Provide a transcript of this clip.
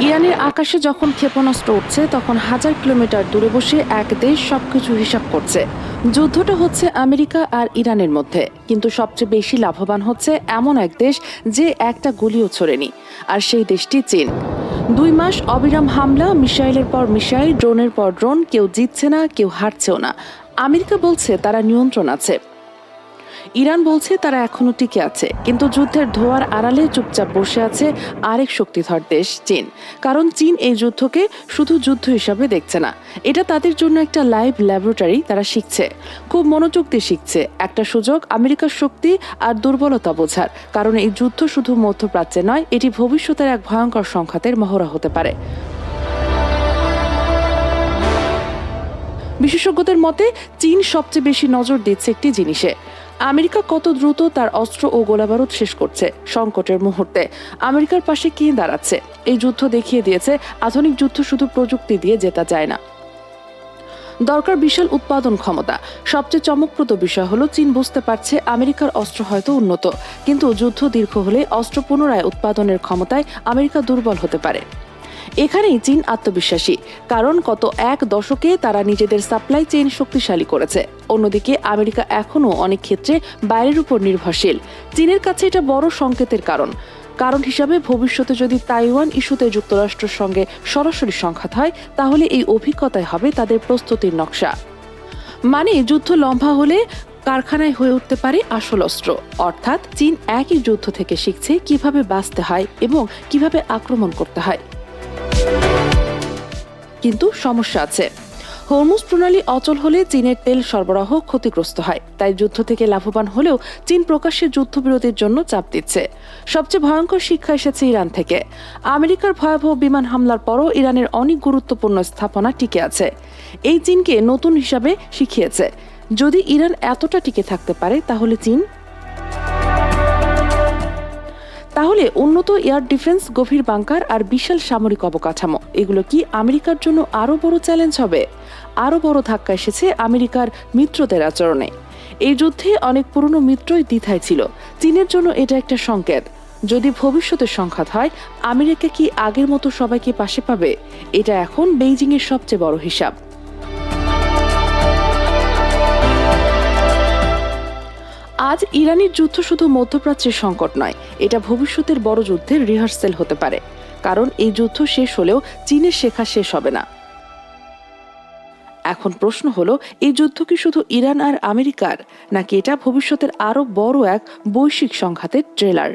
ইরানের আকাশে যখন ক্ষেপণাস্ত্র উঠছে তখন হাজার কিলোমিটার দূরে বসে এক দেশ সবকিছু হিসাব করছে। যুদ্ধটা হচ্ছে আমেরিকা আর ইরানের মধ্যে, কিন্তু সবচেয়ে বেশি লাভবান হচ্ছে এমন এক দেশ যে একটা গুলিও ছোড়েনি, আর সেই দেশটি চীন। 2 মাস অবিরাম হামলা, মিসাইলের পর মিসাইল, ড্রোনের পর ড্রোন, কেউ জিতছে না, কেউ হারছেও না। আমেরিকা বলছে তারা নিয়ন্ত্রণ আছে, ইরান বলছে তারা এখনো টিকে আছে, কিন্তু যুদ্ধের ধোঁয়ার আড়ালে চুপচাপ বসে আছে আরেক শক্তিধর দেশ চীন। কারণ চীন এই যুদ্ধকে শুধু যুদ্ধ হিসাবে দেখছে না, এটা তাদের জন্য একটা লাইভ ল্যাবরেটরি। তারা শিখছে, খুব মনোযোগ দিয়ে শিখছে, একটা সুযোগ আমেরিকার শক্তি আর দুর্বলতা বোঝার। কারণ এই যুদ্ধ শুধু মধ্যপ্রাচ্যে নয়, এটি ভবিষ্যতের এক ভয়ঙ্কর সংঘাতের মহড়া হতে পারে। বিশেষজ্ঞদের মতে চীন সবচেয়ে বেশি নজর দিচ্ছে একটি জিনিসে, আমেরিকা কত দ্রুত তার অস্ত্র ও গোলাবারুদ শেষ করছে। সংকটের মুহূর্তে আমেরিকার পাশে কে দাঁড়াচ্ছে? এই যুদ্ধ দেখিয়ে দিয়েছে আধুনিক যুদ্ধ শুধু প্রযুক্তি দিয়ে জেতা যায় না, দরকার বিশাল উৎপাদন ক্ষমতা। সবচেয়ে চমকপ্রদ বিষয় হলো চীন বুঝতে পারছে আমেরিকার অস্ত্র হয়তো উন্নত, কিন্তু যুদ্ধ দীর্ঘ হলে অস্ত্র পুনরায় উৎপাদনের ক্ষমতায় আমেরিকা দুর্বল হতে পারে। এখানেই চীন আত্মবিশ্বাসী, কারণ গত এক দশকে তারা নিজেদের সাপ্লাই চেইন শক্তিশালী করেছে। অন্যদিকে আমেরিকা এখনও অনেক ক্ষেত্রে বাইরের উপর নির্ভরশীল। চীনের কাছে এটা বড় সংকেতের কারণ হিসাবে ভবিষ্যতে যদি তাইওয়ান ইস্যুতে যুক্তরাষ্ট্রের সঙ্গে সরাসরি সংঘাত হয়, তাহলে এই অভিজ্ঞতাই হবে তাদের প্রস্তুতির নকশা। মানে যুদ্ধ লম্বা হলে কারখানায় হয়ে উঠতে পারে আসল অস্ত্র। অর্থাৎ চীন একই যুদ্ধ থেকে শিখছে কিভাবে বাঁচতে হয় এবং কিভাবে আক্রমণ করতে হয়। কিন্তু সমস্যা আছে, হরমুজ প্রণালী অচল হলে চীনের তেল সরবরাহ ক্ষতিগ্রস্ত হয়। তাই যুদ্ধ থেকে লাভবান হলেও চীন প্রকাশ্যে যুদ্ধবিরতির জন্য চাপ দিচ্ছে। সবচেয়ে ভয়ঙ্কর শিক্ষা এসেছে ইরান থেকে। আমেরিকার ভয়াবহ বিমান হামলার পরও ইরানের অনেক গুরুত্বপূর্ণ স্থাপনা টিকে আছে। এই চীনকে নতুন হিসাবে শিখিয়েছে, যদি ইরান এতটা টিকে থাকতে পারে তাহলে উন্নত এয়ার ডিফেন্স, গভীর বাংকার আর বিশাল সামরিক অবকাঠামো, এগুলো কি আমেরিকার জন্য আরও বড় চ্যালেঞ্জ হবে? আরও বড় ধাক্কা এসেছে আমেরিকার মিত্রদের আচরণে। এই যুদ্ধে অনেক পুরনো মিত্রই দ্বিধায় ছিল। চীনের জন্য এটা একটা সংকেত, যদি ভবিষ্যতে সংঘাত হয় আমেরিকা কি আগের মতো সবাইকে পাশে পাবে? এটা এখন বেইজিংয়ের সবচেয়ে বড় হিসাব। আজ ইরানের যুদ্ধ শুধু মধ্যপ্রাচ্যের সংকট নয়, এটা ভবিষ্যতের বড় যুদ্ধের রিহার্সেল হতে পারে। কারণ এই যুদ্ধ শেষ হলেও চীনের শেখা শেষ হবে না। এখন প্রশ্ন হলো, এই যুদ্ধ কি শুধু ইরান আর আমেরিকার, নাকি এটা ভবিষ্যতের আরো বড় এক বৈশ্বিক সংঘাতের ট্রেলার?